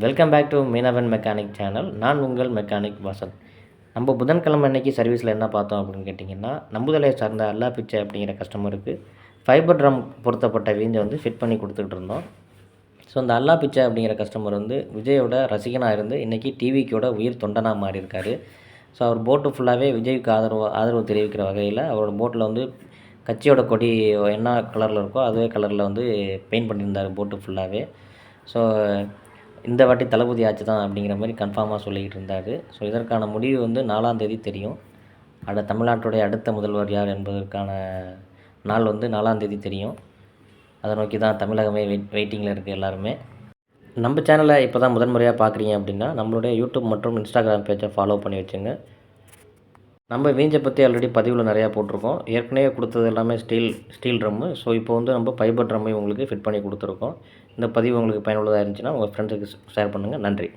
Welcome back to Meenavan mechanic channel. நான் உங்கள் mechanic Vasan. நம்ம புதன்கிழமை அன்னைக்கு சர்வீஸில் என்ன பார்த்தோம் அப்படின்னு கேட்டிங்கன்னா, நம்புதலை சார்ந்த அல்லா பிச்சை அப்படிங்கிற கஸ்டமருக்கு ஃபைபர் ட்ரம் பொருத்தப்பட்ட வீஞ்சை வந்து ஃபிட் பண்ணி கொடுத்துக்கிட்டு இருந்தோம். ஸோ அந்த அல்லா பிச்சை அப்படிங்கிற கஸ்டமர் வந்து விஜயோட ரசிகனாக இருந்து இன்றைக்கி டிவிக்கோட உயிர் தொண்டனாக மாறியிருக்காரு. ஸோ அவர் போட்டு ஃபுல்லாகவே விஜய்க்கு ஆதரவு தெரிவிக்கிற வகையில் அவரோட போட்டில் வந்து கட்சியோட கொடி என்ன கலரில் இருக்கோ அதே கலரில் வந்து பெயிண்ட் பண்ணியிருந்தார் போட்டு ஃபுல்லாகவே. ஸோ இந்த வாட்டி தளபதி ஆச்சு தான் அப்படிங்கிற மாதிரி கன்ஃபார்மாக சொல்லிக்கிட்டு இருந்தார். ஸோ இதற்கான முடிவு வந்து 4ஆம் தேதி தெரியும். தமிழ்நாட்டுடைய அடுத்த முதல்வர் யார் என்பதற்கான நாள் வந்து 4ஆம் தேதி தெரியும். அதை நோக்கி தான் தமிழகமே வெயிட்டிங்கில் இருக்குது எல்லாருமே. நம்ம சேனலை இப்போ தான் முதன்முறையாக பார்க்குறீங்க அப்படின்னா நம்மளுடைய யூடியூப் மற்றும் இன்ஸ்டாகிராம் பேஜை ஃபாலோ பண்ணி வச்சுங்க. நம்ம வீஞ்சை பற்றி ஆல்ரெடி பதிவில் நிறையா போட்டிருக்கோம். ஏற்கனவே கொடுத்தது எல்லாமே ஸ்டீல் ட்ரம்மு. ஸோ இப்போ வந்து நம்ம ஃபைபர் ட்ரம்மையும் உங்களுக்கு ஃபிட் பண்ணி கொடுத்துருக்கோம். இந்த பதிவு உங்களுக்கு பயனுள்ளதாக இருந்துச்சுன்னா உங்கள் ஃப்ரெண்ட்ஸுக்கு ஷேர் பண்ணுங்கள். நன்றி.